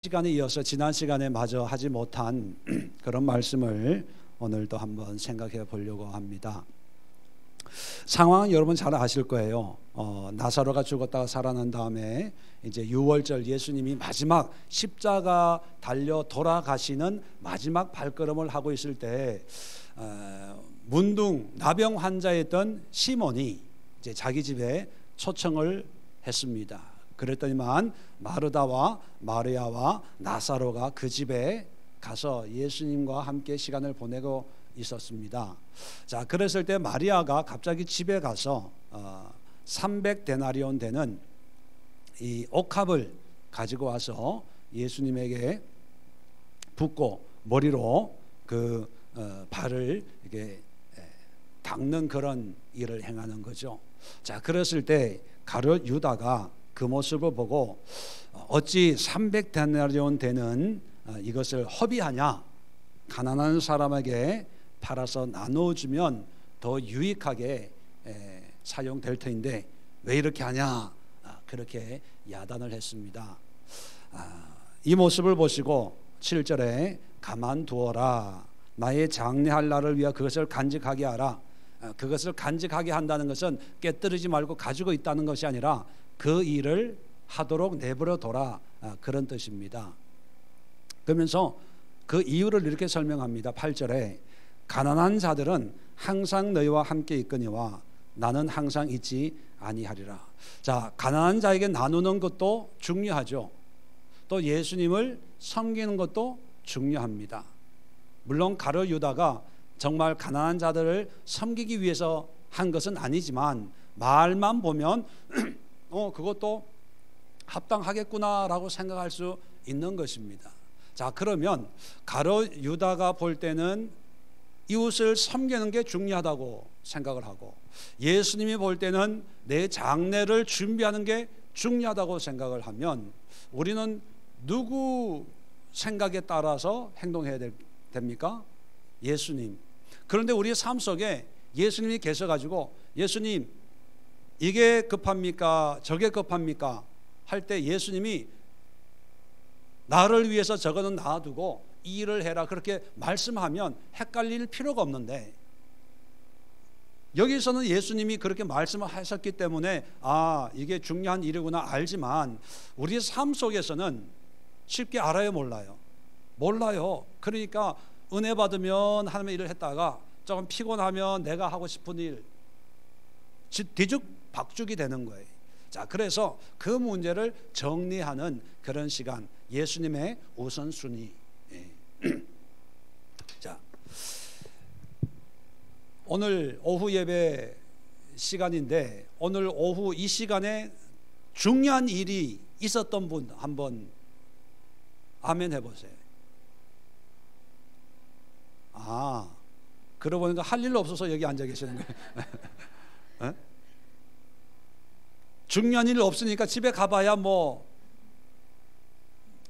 시간에 이어서 지난 시간에 마저 하지 못한 그런 말씀을 오늘도 한번 생각해 보려고 합니다. 상황은 여러분 잘 아실 거예요. 나사로가 죽었다가 살아난 다음에 이제 유월절 예수님이 마지막 십자가 달려 돌아가시는 마지막 발걸음을 하고 있을 때 문둥 나병 환자였던 시몬이 이제 자기 집에 초청을 했습니다. 그랬더니만 마르다와 마리아와 나사로가 그 집에 가서 예수님과 함께 시간을 보내고 있었습니다. 자, 그랬을 때 마리아가 갑자기 집에 가서 300데나리온 되는 이 옥합을 가지고 와서 예수님에게 붓고 머리로 그 발을 이렇게 닦는 그런 일을 행하는 거죠. 자, 그랬을 때 가룟 유다가 그 모습을 보고 어찌 300데나리온 되는 이것을 허비하냐, 가난한 사람에게 팔아서 나눠주면 더 유익하게 사용될 터인데 왜 이렇게 하냐, 그렇게 야단을 했습니다. 이 모습을 보시고 7절에 가만두어라, 나의 장례할 날을 위하여 그것을 간직하게 하라. 그것을 간직하게 한다는 것은 깨뜨리지 말고 가지고 있다는 것이 아니라 그 일을 하도록 내버려 둬라, 그런 뜻입니다. 그러면서 그 이유를 이렇게 설명합니다. 8절에 가난한 자들은 항상 너희와 함께 있거니와 나는 항상 있지 아니하리라. 자, 가난한 자에게 나누는 것도 중요하죠. 또 예수님을 섬기는 것도 중요합니다. 물론 가룟 유다가 정말 가난한 자들을 섬기기 위해서 한 것은 아니지만 말만 보면 그것도 합당하겠구나라고 생각할 수 있는 것입니다. 자, 그러면 가룟 유다가 볼 때는 이웃을 섬기는 게 중요하다고 생각을 하고 예수님이 볼 때는 내 장례를 준비하는 게 중요하다고 생각을 하면 우리는 누구 생각에 따라서 행동해야 됩니까? 예수님. 그런데 우리의 삶 속에 예수님이 계셔가지고 예수님 이게 급합니까? 저게 급합니까? 할 때 예수님이 나를 위해서 저거는 놔두고 이 일을 해라 그렇게 말씀하면 헷갈릴 필요가 없는데 여기서는 예수님이 그렇게 말씀을 하셨기 때문에 이게 중요한 일이구나 알지만 우리의 삶 속에서는 쉽게 알아요, 몰라요? 몰라요. 그러니까 은혜 받으면 하나님의 일을 했다가 조금 피곤하면 내가 하고 싶은 일 뒤죽박죽이 되는 거예요. 자, 그래서 그 문제를 정리하는 그런 시간, 예수님의 우선순위. 자, 오늘 오후 예배 시간인데 오늘 오후 이 시간에 중요한 일이 있었던 분 한번 아멘 해보세요. 그러고 보니까 할 일 없어서 여기 앉아 계시는 거예요. 중요한 일 없으니까 집에 가봐야 뭐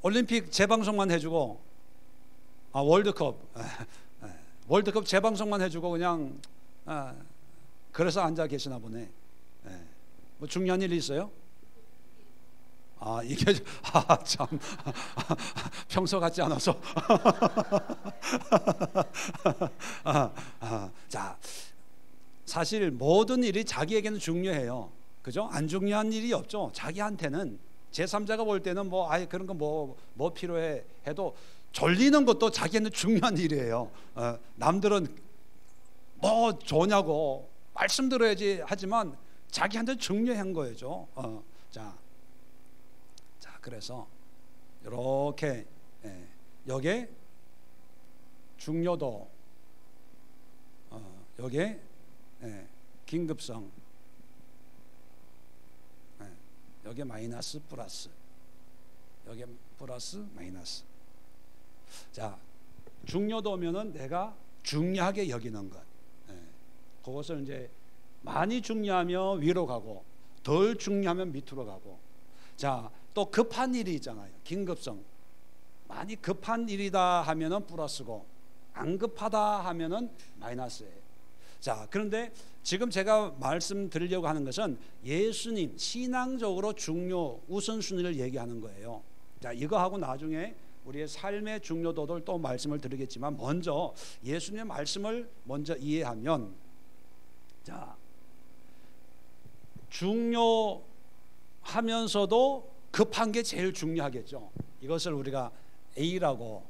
올림픽 재방송만 해주고 월드컵 재방송만 해주고 그냥 그래서 앉아 계시나 보네. 뭐 중요한 일이 있어요? 이게 참 평소 같지 않아서 자, 사실 모든 일이 자기에게는 중요해요. 그죠? 안 중요한 일이 없죠. 자기한테는 제3자가 볼 때는 그런 거 뭐 필요해 해도 졸리는 것도 자기한테 중요한 일이에요. 남들은 뭐 좋냐고 말씀 들어야지 하지만 자기한테 중요한 거죠. 자, 그래서 이렇게 여기에 중요도, 여기에 긴급성, 여기에 마이너스 플러스, 여기에 플러스 마이너스. 자, 중요도면은 내가 중요하게 여기는 것. 그것을 이제 많이 중요하면 위로 가고 덜 중요하면 밑으로 가고. 자, 또 급한 일이 있잖아요. 긴급성. 많이 급한 일이다 하면은 플러스고 안 급하다 하면은 마이너스예요. 자, 그런데 지금 제가 말씀드리려고 하는 것은 예수님 신앙적으로 중요 우선순위를 얘기하는 거예요. 자, 이거 하고 나중에 우리의 삶의 중요도를 또 말씀을 드리겠지만, 먼저 예수님의 말씀을 먼저 이해하면, 자, 중요하면서도 급한 게 제일 중요하겠죠. 이것을 우리가 A라고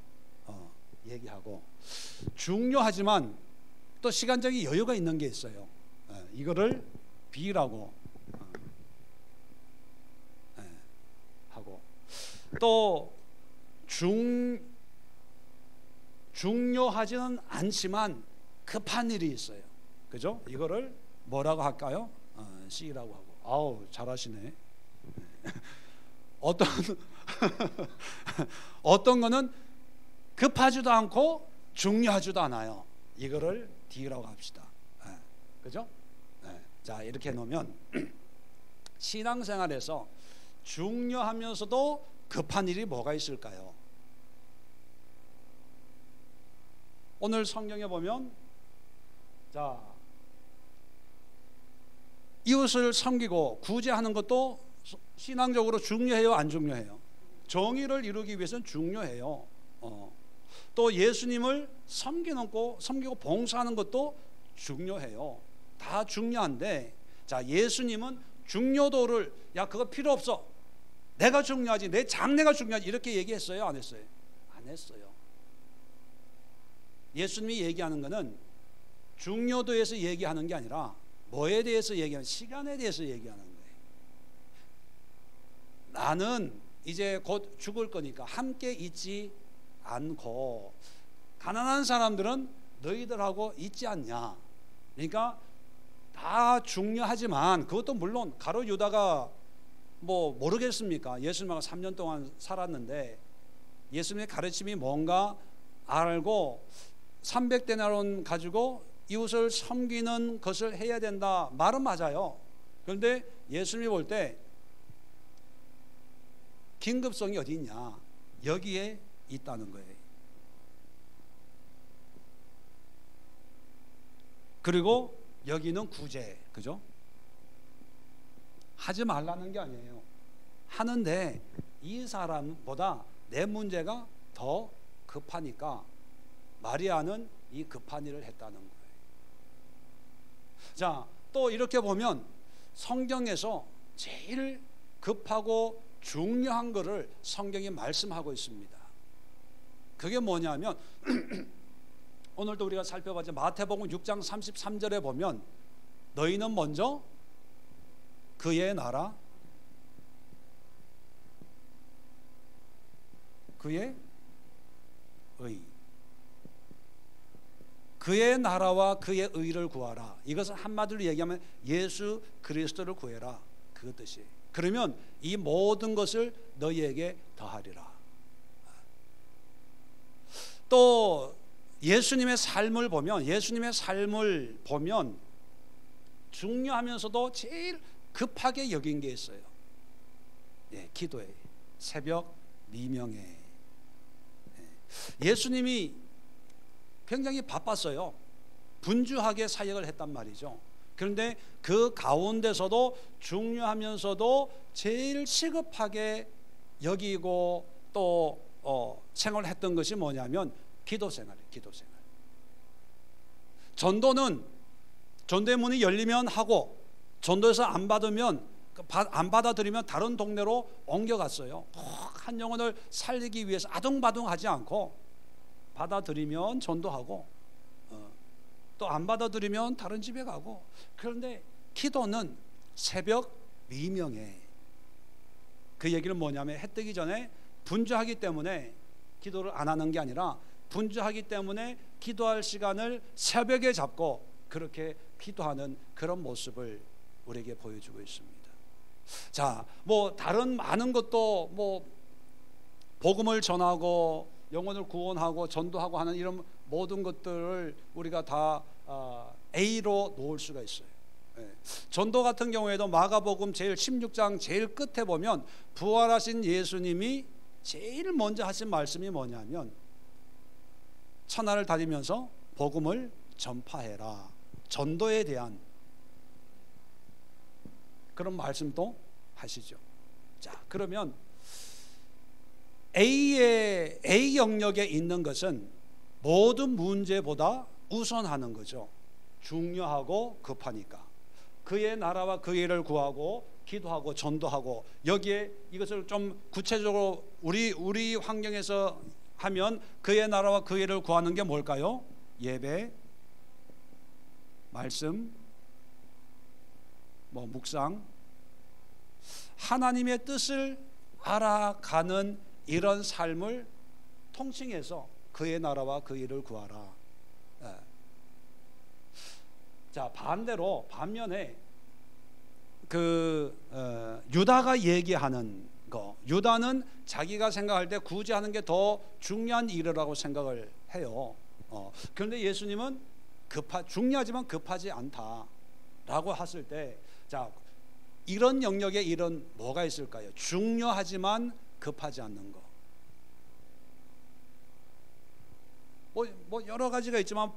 얘기하고, 중요하지만 또 시간적인 여유가 있는 게 있어요. 이거를 B라고 하고, 또 중요하지는 않지만 급한 일이 있어요. 그죠? 이거를 뭐라고 할까요? C라고 하고. 아우, 잘하시네. 어떤 거는 급하지도 않고 중요하지도 않아요. 이거를 D라고 합시다. 그죠? 자, 이렇게 놓으면 신앙생활에서 중요하면서도 급한 일이 뭐가 있을까요? 오늘 성경에 보면, 자, 이웃을 섬기고 구제하는 것도 신앙적으로 중요해요, 안 중요해요? 정의를 이루기 위해서는 중요해요. 또 예수님을 섬기고 봉사하는 것도 중요해요. 다 중요한데, 자, 예수님은 중요도를, 야, 그거 필요 없어, 내가 중요하지, 내 장래가 중요하지, 이렇게 얘기했어요, 안 했어요? 안 했어요. 예수님이 얘기하는 것은 중요도에서 얘기하는 게 아니라 뭐에 대해서 얘기하는, 시간에 대해서 얘기하는 거예요. 나는 이제 곧 죽을 거니까 함께 있지 않고, 가난한 사람들은 너희들하고 있지 않냐. 그러니까 다 중요하지만, 그것도 물론 가룟 유다가 뭐 모르겠습니까? 예수님하고 3년 동안 살았는데 예수님의 가르침이 뭔가 알고 300데나리온 가지고 이웃을 섬기는 것을 해야 된다, 말은 맞아요. 그런데 예수님이 볼 때 긴급성이 어디 있냐? 여기에 있다는 거예요. 그리고 여기는 구제, 그죠? 하지 말라는 게 아니에요. 하는데 이 사람보다 내 문제가 더 급하니까 마리아는 이 급한 일을 했다는 거예요. 자, 또 이렇게 보면 성경에서 제일 급하고 중요한 것을 성경이 말씀하고 있습니다. 그게 뭐냐면 오늘도 우리가 살펴봤죠. 마태복음 6장 33절에 보면, 너희는 먼저 그의 나라, 그의 의, 그의 나라와 그의 의를 구하라. 이것은 한마디로 얘기하면 예수 그리스도를 구해라, 그 뜻이에요. 그러면 이 모든 것을 너희에게 더하리라. 또 예수님의 삶을 보면 중요하면서도 제일 급하게 여긴 게 있어요. 기도에, 새벽 미명에. 예수님이 굉장히 바빴어요. 분주하게 사역을 했단 말이죠. 그런데 그 가운데서도 중요하면서도 제일 시급하게 여기고 또 생활했던 것이 뭐냐면 기도 생활이에요. 기도 생활. 전도는 전도의 문이 열리면 하고, 전도에서 안 받아들이면 다른 동네로 옮겨갔어요. 한 영혼을 살리기 위해서 아둥바둥하지 않고, 받아들이면 전도하고, 또 안 받아들이면 다른 집에 가고. 그런데 기도는 새벽 미명에, 그 얘기는 뭐냐면 해 뜨기 전에 분주하기 때문에 기도를 안 하는 게 아니라, 분주하기 때문에 기도할 시간을 새벽에 잡고 그렇게 기도하는 그런 모습을 우리에게 보여주고 있습니다. 자, 뭐 다른 많은 것도, 뭐 복음을 전하고 영혼을 구원하고 전도하고 하는 이런 모든 것들을 우리가 다 A로 놓을 수가 있어요. 전도 같은 경우에도 마가복음 제일 16장 제일 끝에 보면 부활하신 예수님이 제일 먼저 하신 말씀이 뭐냐면, 천하를 다니면서 복음을 전파해라. 전도에 대한 그런 말씀도 하시죠. 자, 그러면 A 영역에 있는 것은 모든 문제보다 우선하는 거죠. 중요하고 급하니까. 그의 나라와 그의 일을 구하고 기도하고 전도하고, 여기에 이것을 좀 구체적으로 우리 환경에서 하면 그의 나라와 그의 일을 구하는 게 뭘까요? 예배, 말씀, 묵상, 하나님의 뜻을 알아가는 이런 삶을 통칭해서 그의 나라와 그의 일을 구하라. 자, 반면에 유다가 얘기하는 거, 유다는 자기가 생각할 때 굳이 하는 게 더 중요한 일이라고 생각을 해요. 그런데 예수님은 중요하지만 급하지 않다라고 했을 때, 자, 이런 영역에 이런 뭐가 있을까요? 중요하지만 급하지 않는 거. 뭐 여러 가지가 있지만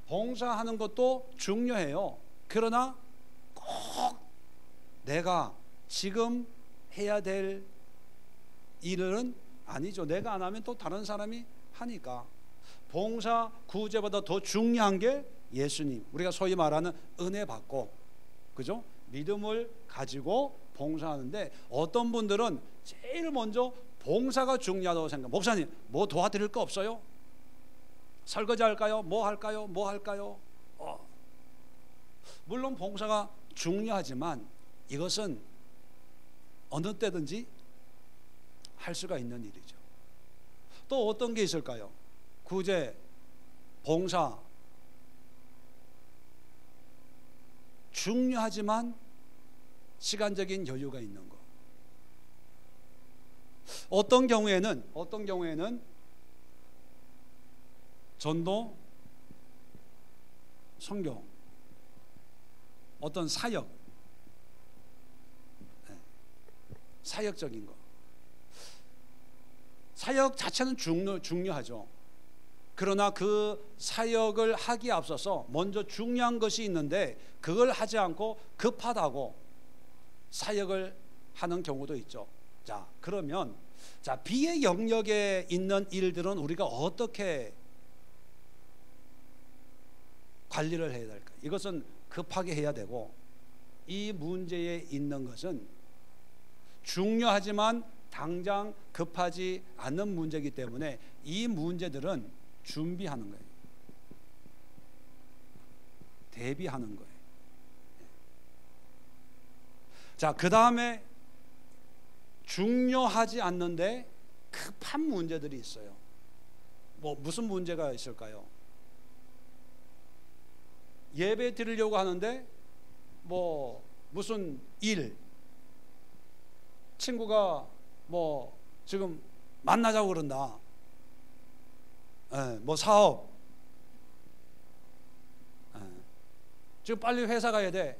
봉사하는 것도 중요해요. 그러나 꼭 내가 지금 해야 될 일은 아니죠. 내가 안 하면 또 다른 사람이 하니까. 봉사 구제보다 더 중요한 게 예수님, 우리가 소위 말하는 은혜 받고, 그죠? 믿음을 가지고 봉사하는데, 어떤 분들은 제일 먼저 봉사가 중요하다고 생각. 목사님, 뭐 도와드릴 거 없어요? 설거지 할까요? 뭐 할까요? 물론 봉사가 중요하지만 이것은 어느 때든지 할 수가 있는 일이죠. 또 어떤 게 있을까요? 구제, 봉사, 중요하지만 시간적인 여유가 있는 거. 어떤 경우에는 전도, 선교, 어떤 사역적인 거. 사역 자체는 중요하죠. 그러나 그 사역을 하기에 앞서서 먼저 중요한 것이 있는데 그걸 하지 않고 급하다고 사역을 하는 경우도 있죠. 자, 그러면 B의 영역에 있는 일들은 우리가 어떻게 관리를 해야 될까? 이것은 급하게 해야 되고, 이 문제에 있는 것은 중요하지만 당장 급하지 않는 문제이기 때문에 이 문제들은 준비하는 거예요. 대비하는 거예요. 자, 그 다음에 중요하지 않는데 급한 문제들이 있어요. 무슨 문제가 있을까요? 예배 드리려고 하는데 무슨 일, 친구가 지금 만나자고 그런다. 사업, 지금 빨리 회사 가야 돼.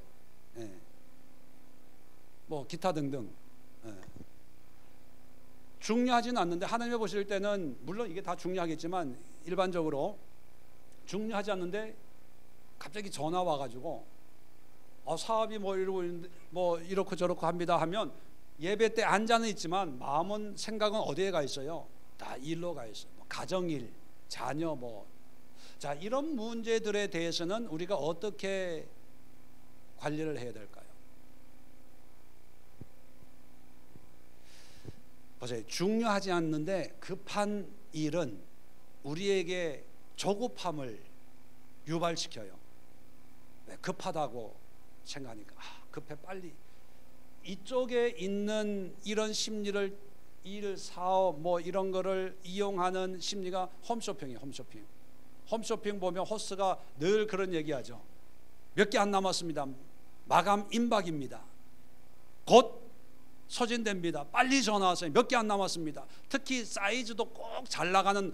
기타 등등. 중요하지는 않는데, 하나님이 보실 때는 물론 이게 다 중요하겠지만 일반적으로 중요하지 않는데 갑자기 전화 와가지고 사업이 이러고 있는데 이렇고 저렇고 합니다 하면, 예배 때 앉아는 있지만 마음은, 생각은 어디에 가 있어요? 다 일로 가 있어요. 가정일, 자녀 자, 이런 문제들에 대해서는 우리가 어떻게 관리를 해야 될까요? 보세요. 중요하지 않는데 급한 일은 우리에게 조급함을 유발시켜요. 급하다고 생각하니까 급해, 빨리. 이쪽에 있는 이런 심리를, 일, 사업 이런 거를 이용하는 심리가 홈쇼핑이에요. 홈쇼핑 보면 호스가 늘 그런 얘기하죠. 몇 개 안 남았습니다. 마감 임박입니다. 곧 소진됩니다. 빨리 전화하세요. 몇 개 안 남았습니다. 특히 사이즈도 꼭 잘 나가는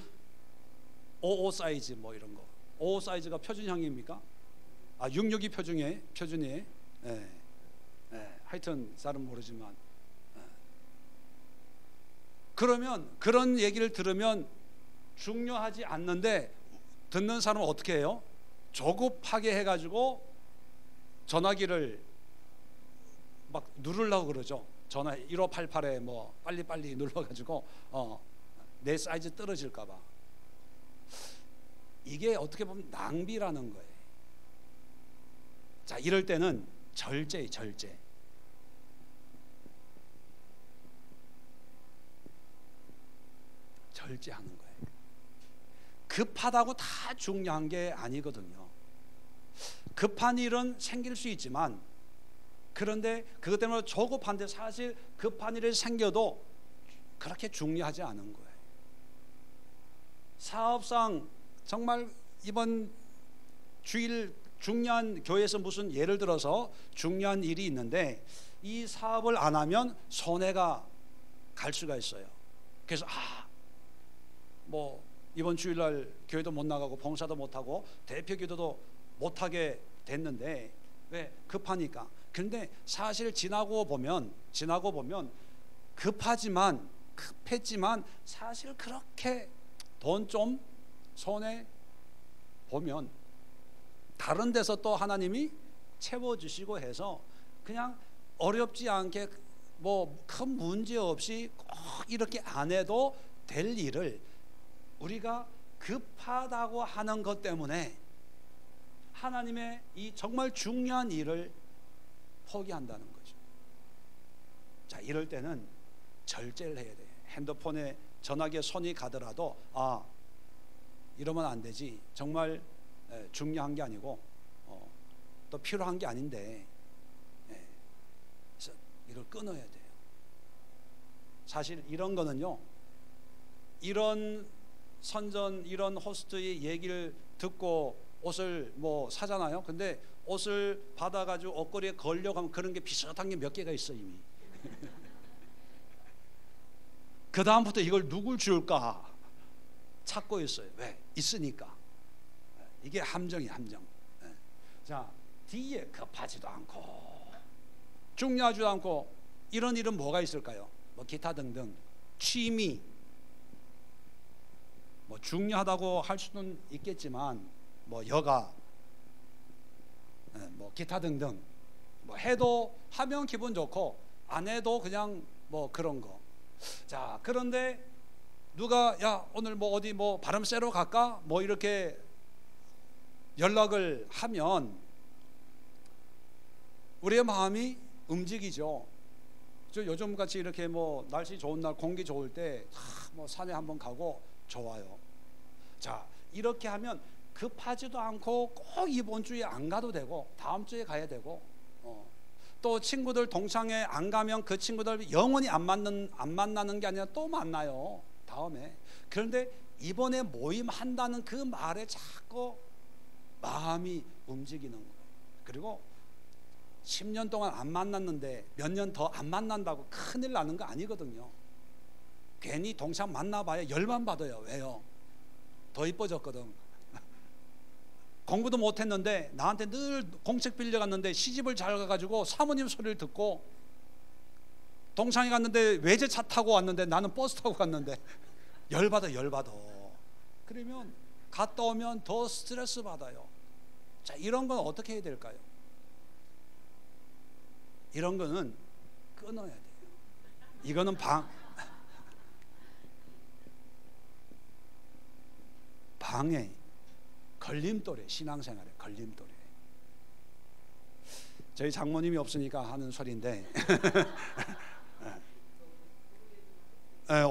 55 사이즈 이런 거. 55 사이즈가 표준형입니까? 662 표준이에요. 하여튼 잘은 모르지만, 그러면 그런 얘기를 들으면 중요하지 않는데 듣는 사람은 어떻게 해요? 조급하게 해가지고 전화기를 막 누르려고 그러죠. 전화 1588에 뭐 빨리빨리 눌러가지고 내 사이즈 떨어질까봐. 이게 어떻게 보면 낭비라는 거예요. 자, 이럴 때는 절제. 절제하는 거예요. 급하다고 다 중요한 게 아니거든요. 급한 일은 생길 수 있지만, 그런데 그것 때문에 조급한데 사실 급한 일이 생겨도 그렇게 중요하지 않은 거예요. 사업상 정말 이번 주일 중요한 교회에서 무슨 예를 들어서 중요한 일이 있는데 이 사업을 안 하면 손해가 갈 수가 있어요. 그래서 뭐 이번 주일날 교회도 못 나가고 봉사도 못 하고 대표 기도도 못 하게 됐는데, 왜? 급하니까. 그런데 사실 지나고 보면 급했지만 사실 그렇게 돈 좀 손해 보면 다른 데서 또 하나님이 채워주시고 해서 그냥 어렵지 않게 뭐 큰 문제 없이 꼭 이렇게 안 해도 될 일을 우리가 급하다고 하는 것 때문에 하나님의 이 정말 중요한 일을 포기한다는 거죠. 자, 이럴 때는 절제를 해야 돼요. 핸드폰에 전화기에 손이 가더라도 이러면 안 되지. 정말 중요한 게 아니고 또 필요한 게 아닌데, 그래서 이걸 끊어야 돼요. 사실 이런 거는요, 이런 선전, 이런 호스트의 얘기를 듣고 옷을 뭐 사잖아요. 근데 옷을 받아가지고 옷걸이에 걸려고 하면 그런 게 비슷한 게 몇 개가 있어 이미. 그 다음부터 이걸 누굴 줄까 찾고 있어요. 왜? 있으니까. 이게 함정이에요, 함정. 자, 뒤에 급하지도 않고 중요하지도 않고 이런 일은 뭐가 있을까요? 뭐 기타 등등 취미, 뭐 중요하다고 할 수는 있겠지만 뭐 여가, 뭐 기타 등등 뭐 해도 하면 기분 좋고 안 해도 그냥 뭐 그런 거. 자, 그런데 누가 야 오늘 뭐 어디 뭐 바람 쐬러 갈까? 뭐 이렇게 연락을 하면 우리의 마음이 움직이죠. 저 요즘 같이 이렇게 뭐 날씨 좋은 날 공기 좋을 때 뭐 산에 한번 가고 좋아요. 자, 이렇게 하면 급하지도 않고 꼭 이번 주에 안 가도 되고 다음 주에 가야 되고, 또 친구들 동창회 안 가면 그 친구들 영원히 안 만나는 게 아니라 또 만나요 다음에. 그런데 이번에 모임 한다는 그 말에 자꾸 마음이 움직이는 거예요. 그리고 10년 동안 안 만났는데 몇 년 더 안 만난다고 큰일 나는 거 아니거든요. 괜히 동창 만나봐야 열만 받아요. 왜요? 더 이뻐졌거든. 공부도 못했는데 나한테 늘 공책 빌려갔는데 시집을 잘 가가지고 사모님 소리를 듣고, 동창회 갔는데 외제차 타고 왔는데 나는 버스 타고 갔는데 열받아. 그러면 갔다 오면 더 스트레스 받아요. 자, 이런 건 어떻게 해야 될까요? 이런 거는 끊어야 돼요. 이거는 방해, 걸림돌에, 신앙생활에 걸림돌에. 저희 장모님이 없으니까 하는 소리인데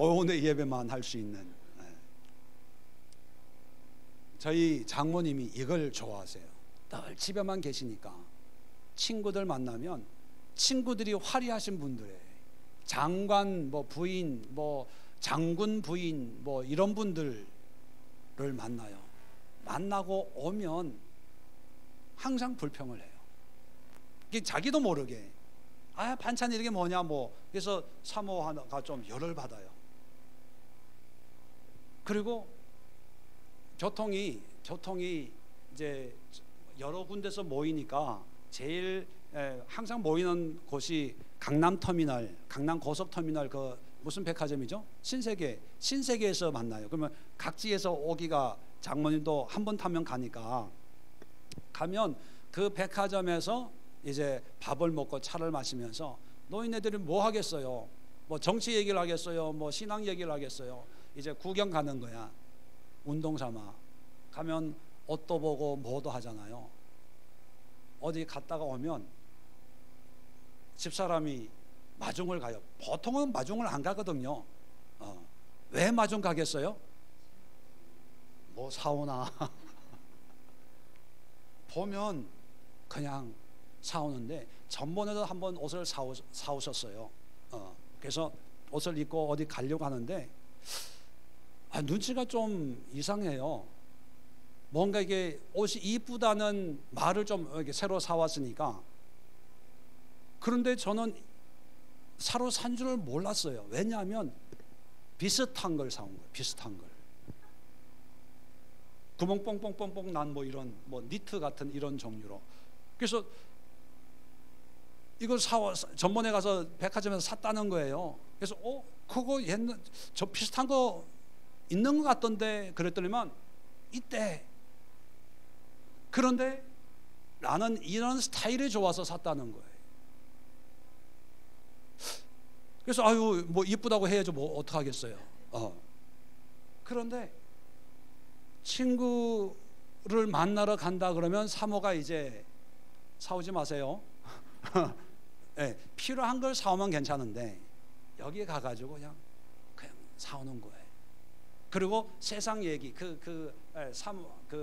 오늘 예배만 할 수 있는, 저희 장모님이 이걸 좋아하세요. 늘 집에만 계시니까 친구들 만나면 친구들이 화려하신 분들에 장관 뭐 부인, 뭐 장군 부인, 뭐 이런 분들을 만나요. 만나고 오면 항상 불평을 해요. 자기도 모르게 반찬이 이게 뭐냐 뭐. 그래서 사모가 좀 열을 받아요. 그리고 교통이 이제 여러 군데서 모이니까 제일 항상 모이는 곳이 강남터미널, 강남고속터미널 그 무슨 백화점이죠? 신세계에서 만나요. 그러면 각지에서 오기가, 장모님도 한 번 타면 가니까 가면 그 백화점에서 이제 밥을 먹고 차를 마시면서 노인네들이 뭐 하겠어요? 뭐 정치 얘기를 하겠어요? 뭐 신앙 얘기를 하겠어요? 이제 구경 가는 거야. 운동 삼아 가면 옷도 보고 뭐도 하잖아요. 어디 갔다가 오면 집사람이 마중을 가요. 보통은 마중을 안 가거든요. 왜 마중 가겠어요? 뭐 사오나 보면 그냥 사오는데, 전번에도 한번 옷을 사오셨어요. 그래서 옷을 입고 어디 가려고 하는데 눈치가 좀 이상해요. 뭔가 이게 옷이 이쁘다는 말을 좀 이렇게 새로 사왔으니까. 그런데 저는 새로 산 줄을 몰랐어요. 왜냐하면 비슷한 걸 사온 거예요. 비슷한 걸. 구멍 뽕뽕뽕뽕 난 뭐 이런 뭐 니트 같은 이런 종류로. 그래서 이걸 전번에 가서 백화점에서 샀다는 거예요. 그래서 그거 옛날 저 비슷한 거 있는 것 같던데 그랬더니만 이때. 그런데 나는 이런 스타일이 좋아서 샀다는 거예요. 그래서 아유 뭐 이쁘다고 해야죠. 뭐 어떡하겠어요. 그런데 친구를 만나러 간다 그러면 사모가 이제 사오지 마세요. 네, 필요한 걸 사오면 괜찮은데 여기에 가가지고 그냥 사오는 거예요. 그리고 세상 얘기, 그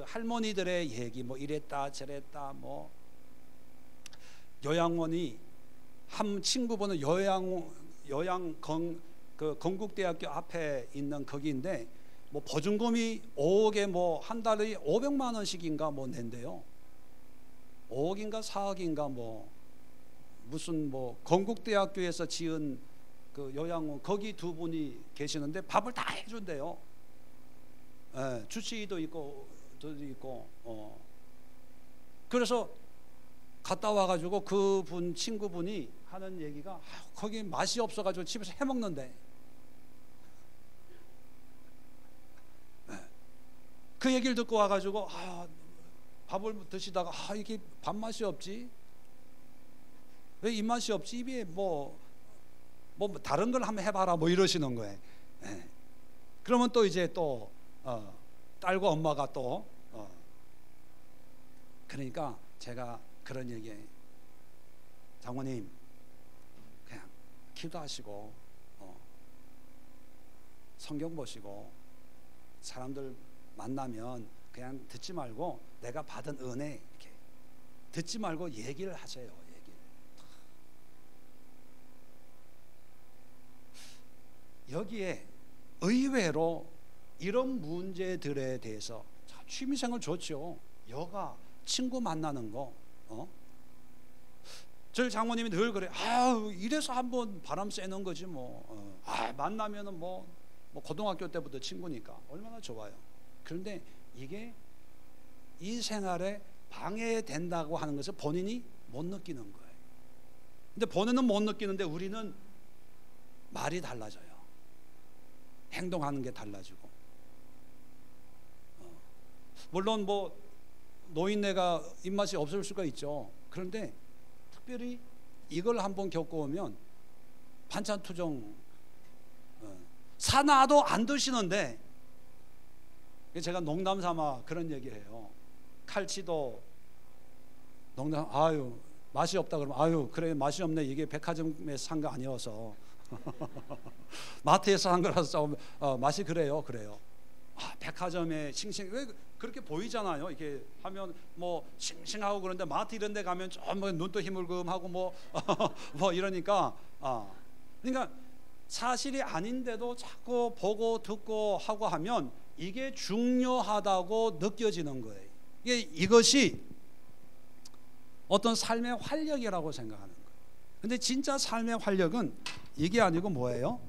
할머니들의 얘기, 뭐 이랬다 저랬다, 뭐 요양원이 한 친구분은 건국대학교 앞에 있는 거기인데 뭐 보증금이 5억에 뭐 한 달에 500만 원씩인가 뭐 낸대요. 5억인가 4억인가 뭐 무슨 뭐 건국대학교에서 지은 그 요양원 거기 두 분이 계시는데 밥을 다 해준대요. 주치의도 있고 그래서 갔다 와가지고 그분 친구분이 하는 얘기가 거기 맛이 없어가지고 집에서 해먹는데. 그 얘기를 듣고 와가지고 밥을 드시다가 이게 밥맛이 없지? 왜 입맛이 없지? 입에 뭐 다른 걸 한번 해봐라 뭐 이러시는 거예요. 그러면 또 이제 또 딸과 엄마가 또 그러니까 제가 그런 얘기에 장모님 그냥 기도하시고 성경 보시고 사람들 만나면 그냥 듣지 말고 내가 받은 은혜 이렇게 듣지 말고 얘기를 하세요. 얘기를. 여기에 의외로 이런 문제들에 대해서 취미생활 좋죠. 여가 친구 만나는 거. 저희 장모님이 늘 그래. 이래서 한번 바람 쐬는 거지 뭐. 만나면은 뭐 고등학교 때부터 친구니까 얼마나 좋아요. 그런데 이게 이 생활에 방해된다고 하는 것을 본인이 못 느끼는 거예요. 근데 본인은 못 느끼는데 우리는 말이 달라져요. 행동하는 게 달라지고. 물론 뭐 노인네가 입맛이 없을 수가 있죠. 그런데 특별히 이걸 한번 겪어오면 반찬 투정 사놔도 안 드시는데, 제가 농담 삼아 그런 얘기를 해요. 칼치도 농담, 맛이 없다 그러면 그래 맛이 없네, 이게 백화점에서 산 거 아니어서 마트에서 산 거라서 맛이 그래요. 백화점에 싱싱 왜 그렇게 보이잖아요. 이렇게 하면 뭐 싱싱하고 그런데 마트 이런 데 가면 좀 눈도 희물금하고 뭐 이러니까 그러니까 사실이 아닌데도 자꾸 보고 듣고 하고 하면 이게 중요하다고 느껴지는 거예요. 이것이 어떤 삶의 활력이라고 생각하는 거예요. 근데 진짜 삶의 활력은 이게 아니고 뭐예요?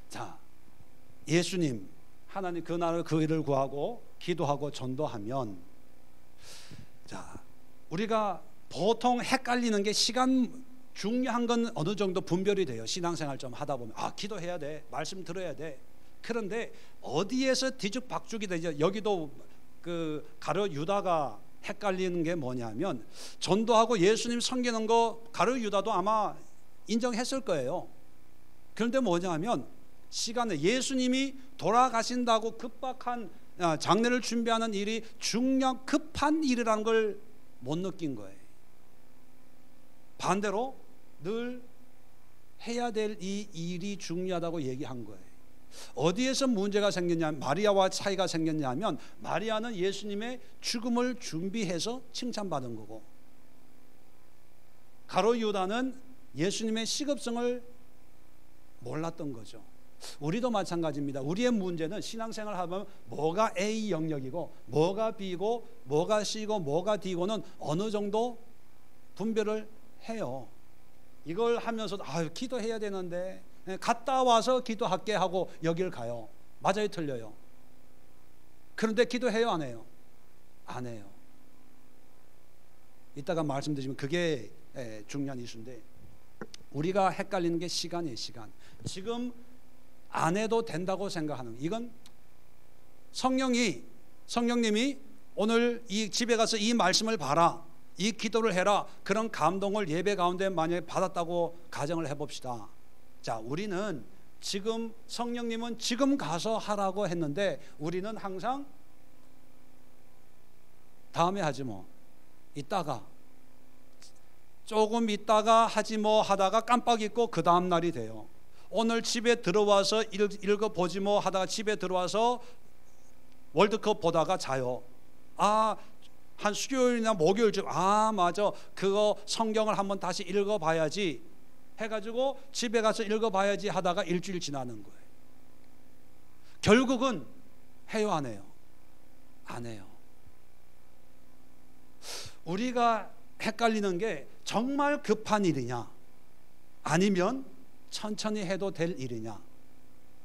자, 예수님, 하나님 그 나라를 그 일을 구하고 기도하고 전도하면, 자, 우리가 보통 헷갈리는 게 시간 중요한 건 어느 정도 분별이 돼요. 신앙생활 좀 하다 보면 기도해야 돼, 말씀 들어야 돼. 그런데 어디에서 뒤죽박죽이 되죠? 여기도 그 가룟 유다가 헷갈리는 게 뭐냐면, 전도하고 예수님 섬기는 거 가룟 유다도 아마 인정했을 거예요. 그런데 뭐냐면 시간에 예수님이 돌아가신다고 급박한 장례를 준비하는 일이 중요한 급한 일이라는 걸 못 느낀 거예요. 반대로 늘 해야 될 이 일이 중요하다고 얘기한 거예요. 어디에서 문제가 생겼냐면, 마리아와 차이가 생겼냐면, 마리아는 예수님의 죽음을 준비해서 칭찬받은 거고, 가룟 유다는 예수님의 시급성을 몰랐던 거죠. 우리도 마찬가지입니다. 우리의 문제는 신앙생활 하면 뭐가 A 영역이고 뭐가 B고 뭐가 C고 뭐가 D고는 어느 정도 분별을 해요. 이걸 하면서도 기도해야 되는데 갔다 와서 기도할게 하고 여길 가요. 맞아요, 틀려요? 그런데 기도해요, 안 해요? 안 해요. 이따가 말씀드리면 그게 중요한 이슈인데, 우리가 헷갈리는 게 시간이에요. 시간. 지금 안 해도 된다고 생각하는, 이건 성령님이 오늘 이 집에 가서 이 말씀을 봐라, 이 기도를 해라, 그런 감동을 예배 가운데 만약에 받았다고 가정을 해봅시다. 자, 우리는 지금, 성령님은 지금 가서 하라고 했는데 우리는 항상 다음에 하지 뭐, 이따가, 조금 있다가 하지 뭐 하다가 깜빡 잊고 그 다음 날이 돼요. 오늘 집에 들어와서 읽어보지 뭐 하다가 집에 들어와서 월드컵 보다가 자요. 한 수요일이나 목요일쯤 맞아, 그거 성경을 한번 다시 읽어봐야지 해가지고 집에 가서 읽어봐야지 하다가 일주일 지나는 거예요. 결국은 해요, 안 해요? 안 해요. 우리가 헷갈리는 게 정말 급한 일이냐 아니면 천천히 해도 될 일이냐,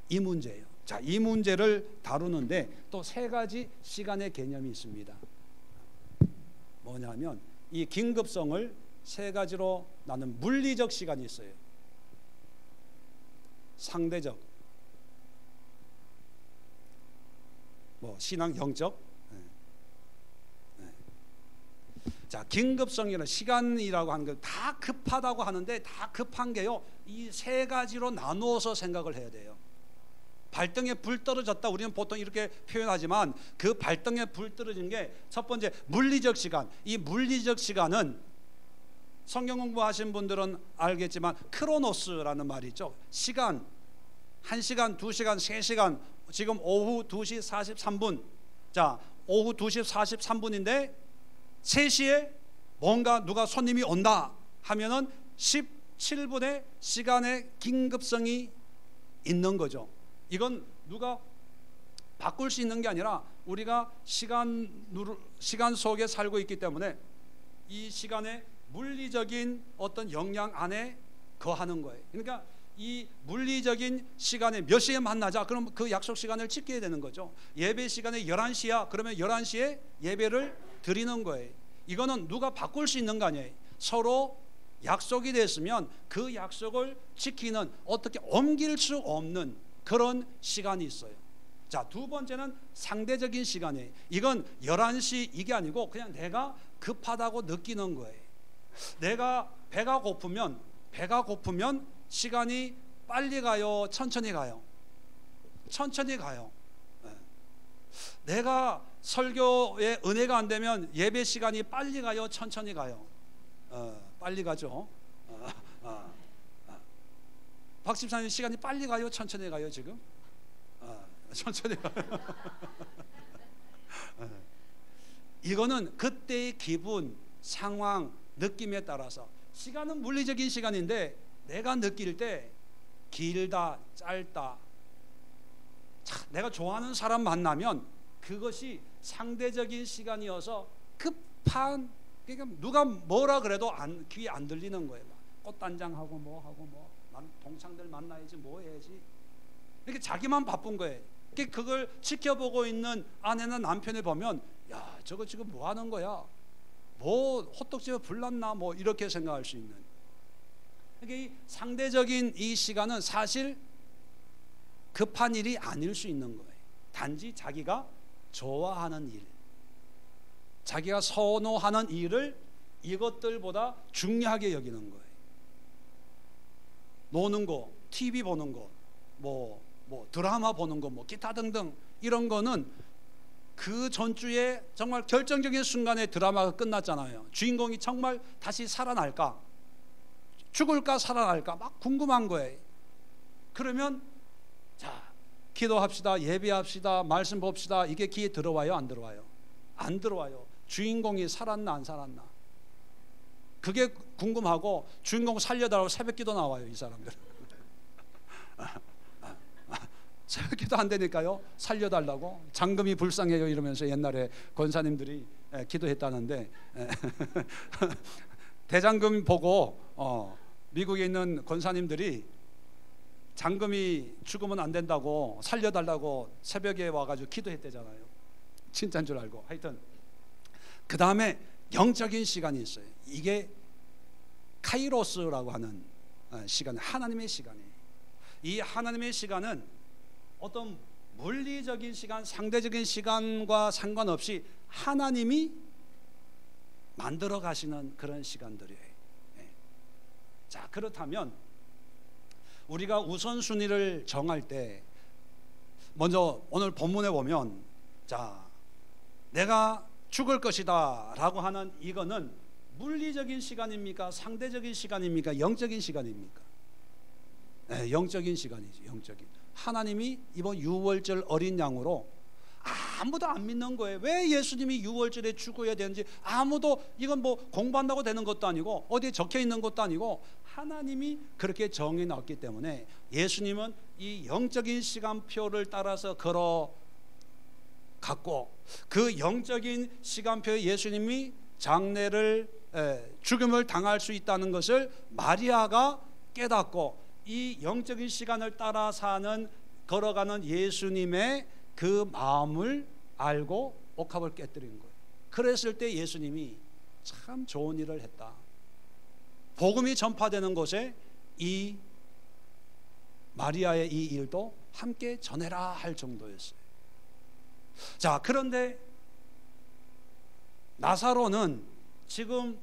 이 문제예요. 자, 이 문제를 다루는데 또 세 가지 시간의 개념이 있습니다. 뭐냐면 이 긴급성을 세 가지로 나눈 물리적 시간이 있어요. 상대적, 신앙 영적. 자, 긴급성이라는 시간이라고 하는 거 다 급하다고 하는데, 다 급한 게요, 이 세 가지로 나누어서 생각을 해야 돼요. 발등에 불 떨어졌다, 우리는 보통 이렇게 표현하지만 그 발등에 불 떨어진 게 첫 번째 물리적 시간. 이 물리적 시간은 성경 공부하신 분들은 알겠지만 크로노스라는 말이 있죠. 시간, 1시간, 2시간, 3시간, 지금 오후 2시 43분. 자, 오후 2시 43분인데 3시에 뭔가 누가 손님이 온다 하면은 17분의 시간의 긴급성이 있는 거죠. 이건 누가 바꿀 수 있는 게 아니라 우리가 시간 속에 살고 있기 때문에 이 시간에 물리적인 어떤 영향 안에 거하는 거예요. 그러니까 이 물리적인 시간에 몇 시에 만나자, 그럼 그 약속 시간을 지켜야 되는 거죠. 예배 시간에 11시야 그러면 11시에 예배를 드리는 거예요. 이거는 누가 바꿀 수 있는 거 아니에요. 서로 약속이 됐으면 그 약속을 지키는, 어떻게 옮길 수 없는 그런 시간이 있어요. 자, 두 번째는 상대적인 시간이에요. 이건 11시 이게 아니고 그냥 내가 급하다고 느끼는 거예요. 내가 배가 고프면 시간이 빨리 가요, 천천히 가요? 천천히 가요. 내가 설교에 은혜가 안 되면 예배 시간이 빨리 가요, 천천히 가요? 빨리 가죠. 박 집사님 시간이 빨리 가요, 천천히 가요? 지금 천천히 가요. 이거는 그때의 기분, 상황, 느낌에 따라서, 시간은 물리적인 시간인데 내가 느낄 때 길다, 짧다, 내가 좋아하는 사람 만나면 그것이 상대적인 시간이어서 급한, 그러니까 누가 뭐라 그래도 귀에 안 들리는 거예요. 꽃단장하고 뭐하고 난 동창들 만나야지, 뭐 해야지, 이렇게 자기만 바쁜 거예요. 그걸 지켜보고 있는 아내나 남편을 보면, 야, 저거 지금 뭐 하는 거야, 뭐 호떡집에 불났나, 뭐 이렇게 생각할 수 있는. 그러니까 이 상대적인 이 시간은 사실 급한 일이 아닐 수 있는 거예요. 단지 자기가 좋아하는 일, 자기가 선호하는 일을 이것들보다 중요하게 여기는 거예요. 노는 거, TV 보는 거, 뭐 드라마 보는 거, 뭐 기타 등등 이런 거는 그 전주에 정말 결정적인 순간에 드라마가 끝났잖아요. 주인공이 정말 다시 살아날까, 죽을까 살아날까 막 궁금한 거예요. 그러면 자, 기도합시다, 예배합시다, 말씀 봅시다. 이게 귀에 들어와요, 안 들어와요? 안 들어와요. 주인공이 살았나 안 살았나 그게 궁금하고, 주인공 살려달라고 새벽기도 나와요, 이 사람들. 새벽기도 안 되니까요, 살려달라고. 장금이 불쌍해요 이러면서 옛날에 권사님들이 기도했다는데, 대장금 보고 미국에 있는 권사님들이 장금이 죽으면 안 된다고 살려달라고 새벽에 와가지고 기도했대잖아요. 진짜인 줄 알고. 하여튼 그 다음에 영적인 시간이 있어요. 이게 카이로스라고 하는 시간, 하나님의 시간이에요. 이 하나님의 시간은 어떤 물리적인 시간, 상대적인 시간과 상관없이 하나님이 만들어 가시는 그런 시간들이에요. 자, 그렇다면 우리가 우선순위를 정할 때 먼저 오늘 본문에 보면, 자, 내가 죽을 것이다 라고 하는 이거는 물리적인 시간입니까? 상대적인 시간입니까? 영적인 시간입니까? 네, 영적인 시간이죠. 영적인. 하나님이 이번 유월절 어린 양으로 아무도 안 믿는 거예요. 왜 예수님이 유월절에 죽어야 되는지 아무도, 이건 뭐 공부한다고 되는 것도 아니고 어디에 적혀 있는 것도 아니고 하나님이 그렇게 정해 놨기 때문에 예수님은 이 영적인 시간표를 따라서 걸어 갔고, 그 영적인 시간표에 예수님이 장례를 죽음을 당할 수 있다는 것을 마리아가 깨닫고, 이 영적인 시간을 따라 사는 걸어가는 예수님의 그 마음을 알고 옥합을 깨뜨린 거예요. 그랬을 때 예수님이 참 좋은 일을 했다. 복음이 전파되는 곳에 이 마리아의 이 일도 함께 전해라 할 정도였어요. 자, 그런데 나사로는 지금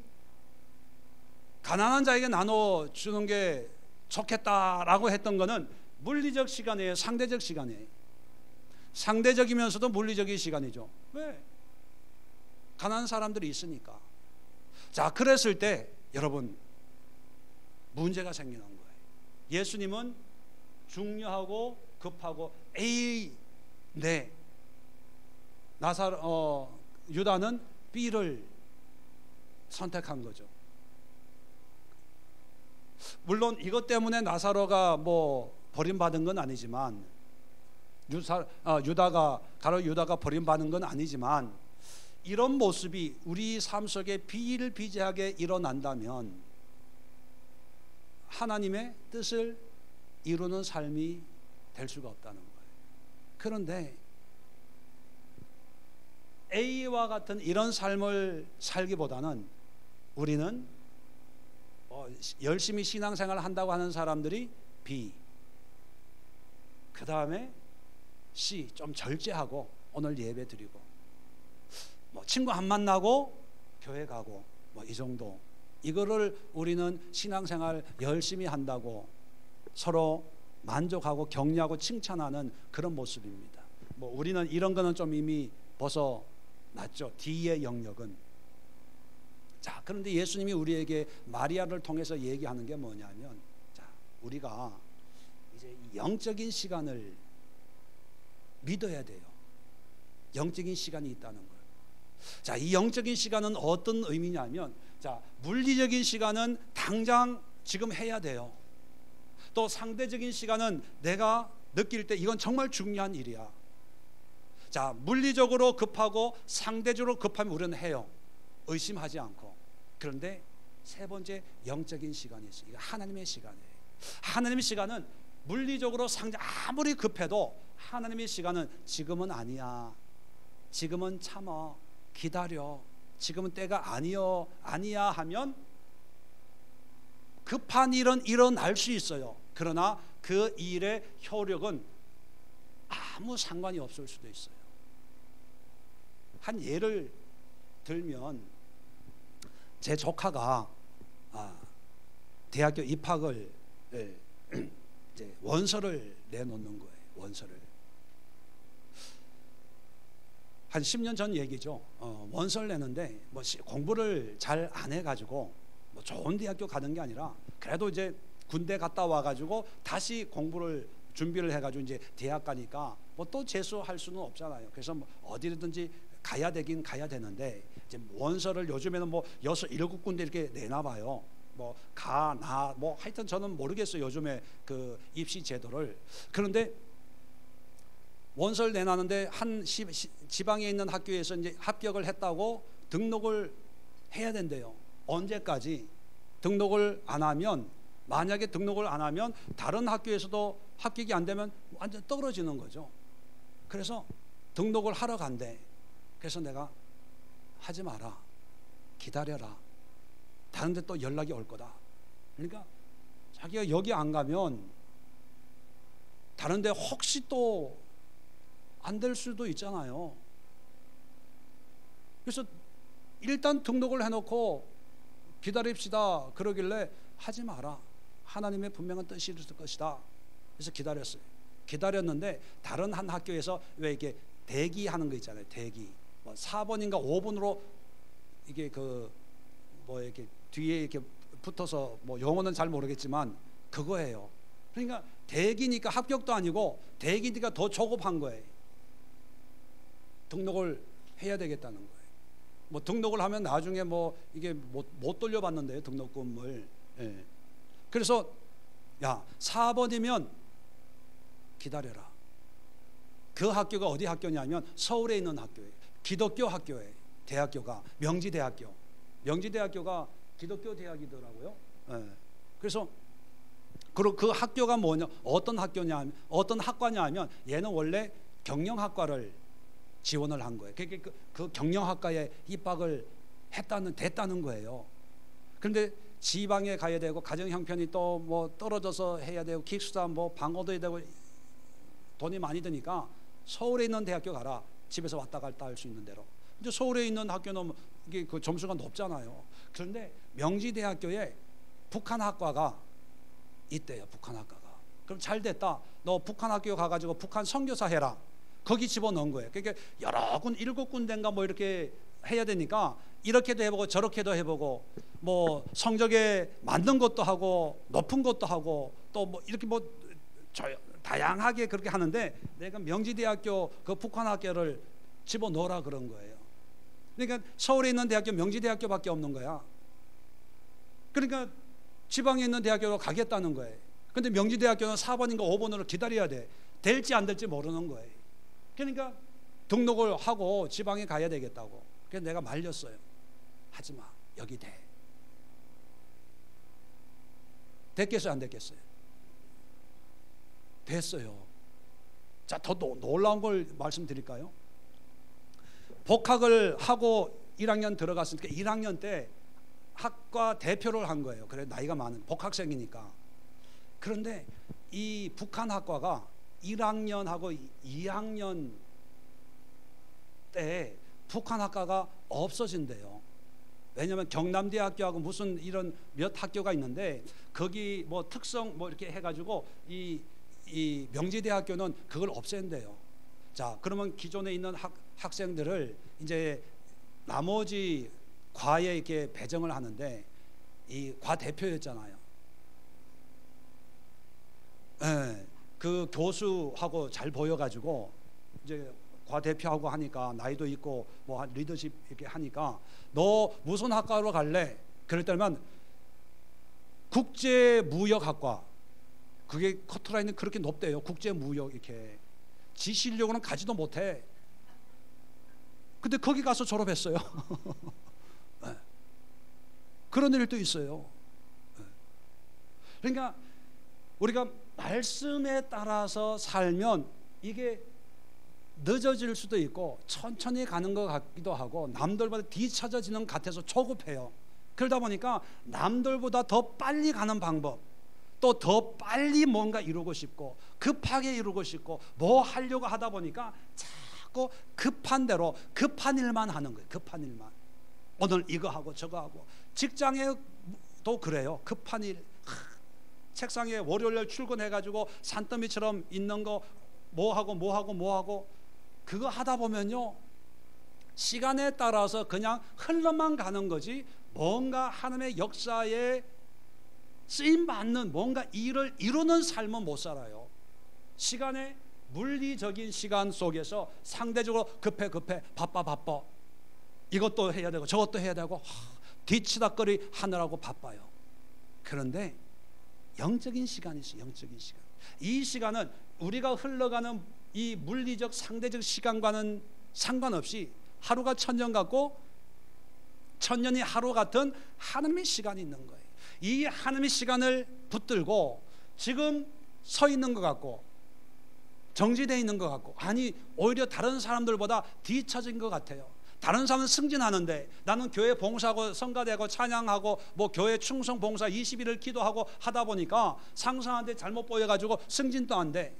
가난한 자에게 나눠주는 게 좋겠다라고 했던 거는 물리적 시간이에요, 상대적 시간이에요? 상대적이면서도 물리적인 시간이죠. 왜? 가난한 사람들이 있으니까. 자, 그랬을 때 여러분 문제가 생기는 거예요. 예수님은 중요하고 급하고 A, 네, 유다는 B를 선택한 거죠. 물론 이것 때문에 나사로가 뭐 버림받은 건 아니지만, 유다가 버림받은 건 아니지만, 이런 모습이 우리 삶 속에 비일비재하게 일어난다면 하나님의 뜻을 이루는 삶이 될 수가 없다는 거예요. 그런데 A와 같은 이런 삶을 살기보다는 우리는 열심히 신앙생활을 한다고 하는 사람들이 B, 그 다음에 C, 좀 절제하고 오늘 예배 드리고, 뭐 친구 안 만나고 교회 가고, 뭐 이 정도. 이거를 우리는 신앙생활 열심히 한다고 서로 만족하고 격려하고 칭찬하는 그런 모습입니다. 뭐 우리는 이런 거는 좀 이미 벗어났죠. D의 영역은. 자, 그런데 예수님이 우리에게 마리아를 통해서 얘기하는 게 뭐냐면, 자, 우리가 이제 영적인 시간을 믿어야 돼요. 영적인 시간이 있다는 거예요. 자, 이 영적인 시간은 어떤 의미냐면, 자, 물리적인 시간은 당장 지금 해야 돼요. 또 상대적인 시간은 내가 느낄 때 이건 정말 중요한 일이야. 자, 물리적으로 급하고 상대적으로 급하면 우리는 해요. 의심하지 않고. 그런데 세 번째 영적인 시간이 있어요. 이거 하나님의 시간이에요. 하나님의 시간은 물리적으로 아무리 급해도 하나님의 시간은 지금은 아니야, 지금은 참아, 기다려, 지금은 때가 아니야 하면 급한 일은 일어날 수 있어요. 그러나 그 일의 효력은 아무 상관이 없을 수도 있어요. 한 예를 들면 제 조카가 대학교 입학을 이제 원서를 내놓는 거예요. 원서를 한 10년 전 얘기죠. 원서를 내는데 뭐 공부를 잘 안 해가지고 뭐 좋은 대학교 가는 게 아니라 그래도 이제 군대 갔다 와가지고 다시 공부를 준비를 해가지고 이제 대학 가니까 뭐 또 재수할 수는 없잖아요. 그래서 뭐 어디든지 가야 되긴 가야 되는데 이제 원서를 요즘에는 뭐 6, 7군데 이렇게 내나 봐요. 뭐 뭐 하여튼 저는 모르겠어요. 요즘에 그 입시 제도를. 그런데 원서를 내놨는데 한 지방에 있는 학교에서 이제 합격을 했다고 등록을 해야 된대요. 언제까지? 등록을 안 하면, 만약에 등록을 안 하면 다른 학교에서도 합격이 안 되면 완전 떨어지는 거죠. 그래서 등록을 하러 간대. 그래서 내가 하지 마라, 기다려라, 다른 데 또 연락이 올 거다. 그러니까 자기가 여기 안 가면 다른 데 혹시 또 안 될 수도 있잖아요. 그래서 일단 등록을 해놓고 기다립시다 그러길래 하지 마라, 하나님의 분명한 뜻이 있을 것이다. 그래서 기다렸어요. 기다렸는데 다른 한 학교에서 왜 이렇게 대기하는 거 있잖아요. 대기 뭐 4번인가 5번으로 이게 그 뭐 이렇게 뒤에 이렇게 붙어서 뭐 영어는 잘 모르겠지만 그거예요. 그러니까 대기니까 합격도 아니고 대기니까 더 조급한 거예요. 등록을 해야 되겠다는 거예요. 뭐 등록을 하면 나중에 뭐 이게 못 돌려받는데요, 등록금을. 예. 그래서 야, 4번이면 기다려라. 그 학교가 어디 학교냐면 서울에 있는 학교예요. 기독교 학교예요. 대학교가 명지대학교. 명지대학교가 기독교 대학이더라고요. 예. 그래서 그 학교가 뭐냐, 어떤 학교냐, 어떤 학과냐 하면 얘는 원래 경영학과를 지원을 한 거예요. 그 경영학과에 입학을 됐다는 거예요. 그런데 지방에 가야 되고 가정 형편이 또 뭐 떨어져서 해야 되고 기숙사 뭐 방어도 해야 되고 돈이 많이 드니까 서울에 있는 대학교 가라. 집에서 왔다 갔다 할 수 있는 대로. 이제 서울에 있는 학교는 이게 그 점수가 높잖아요. 그런데 명지대학교에 북한학과가 있대요. 북한학과가. 그럼 잘 됐다. 너 북한학교 가가지고 북한 선교사 해라. 거기 집어넣은 거예요. 그러니까 여러 군 7군데인가 뭐 이렇게 해야 되니까 이렇게도 해보고 저렇게도 해보고 뭐 성적에 맞는 것도 하고 높은 것도 하고 또 뭐 이렇게 뭐 다양하게 그렇게 하는데 내가 명지대학교 그 북한학교를 집어넣으라 그런 거예요. 그러니까 서울에 있는 대학교 명지대학교밖에 없는 거야. 그러니까 지방에 있는 대학교로 가겠다는 거예요. 근데 명지대학교는 4번인가 5번으로 기다려야 돼. 될지 안 될지 모르는 거예요. 그러니까 등록을 하고 지방에 가야 되겠다고. 그래서 내가 말렸어요. 하지마, 여기 돼. 됐겠어요, 안 됐겠어요? 됐어요. 자, 더 놀라운 걸 말씀드릴까요? 복학을 하고 1학년 들어갔으니까 1학년 때 학과 대표를 한 거예요. 그래, 나이가 많은 복학생이니까. 그런데 이 북한학과가 1학년하고 2학년 때 북한학과가 없어진대요. 왜냐하면 경남대학교하고 무슨 이런 몇 학교가 있는데 거기 뭐 특성 뭐 이렇게 해가지고 이 명지대학교는 그걸 없앤대요. 자, 그러면 기존에 있는 학생들을 이제 나머지 과에 이렇게 배정을 하는데 이 과 대표였잖아요. 네, 그 교수하고 잘 보여가지고 이제 과 대표하고 하니까 나이도 있고 뭐 리더십 이렇게 하니까 너 무슨 학과로 갈래? 그럴 때면 국제무역학과. 그게 커트라인은 그렇게 높대요. 국제무역 이렇게. 지 실력으로는 가지도 못해. 근데 거기 가서 졸업했어요. 네. 그런 일도 있어요. 네. 그러니까 우리가 말씀에 따라서 살면 이게 늦어질 수도 있고 천천히 가는 것 같기도 하고 남들보다 뒤처져지는 것 같아서 조급해요. 그러다 보니까 남들보다 더 빨리 가는 방법, 또 더 빨리 뭔가 이루고 싶고 급하게 이루고 싶고 뭐 하려고 하다 보니까 자꾸 급한 대로 급한 일만 하는 거예요. 급한 일만. 오늘 이거 하고 저거 하고. 직장에도 그래요. 급한 일. 책상에 월요일 출근해가지고 산더미처럼 있는 거 뭐 하고 그거 하다 보면요, 시간에 따라서 그냥 흘러만 가는 거지 뭔가 하나님의 역사에 쓰임받는 뭔가 일을 이루는 삶은 못 살아요. 시간의 물리적인 시간 속에서 상대적으로 급해 바빠 이것도 해야 되고 저것도 해야 되고 뒤치다거리 하느라고 바빠요. 그런데 영적인 시간이 있어요. 영적인 시간. 이 시간은 우리가 흘러가는 이 물리적 상대적 시간과는 상관없이 하루가 천년 같고 천년이 하루 같은 하나님의 시간이 있는 거예요. 이 하나님의 시간을 붙들고 지금 서 있는 것 같고 정지되어 있는 것 같고, 아니 오히려 다른 사람들보다 뒤처진 것 같아요. 다른 사람은 승진하는데 나는 교회 봉사하고 성가대하고 찬양하고 뭐 교회 충성 봉사 20일을 기도하고 하다 보니까 상사한테 잘못 보여가지고 승진도 안 돼.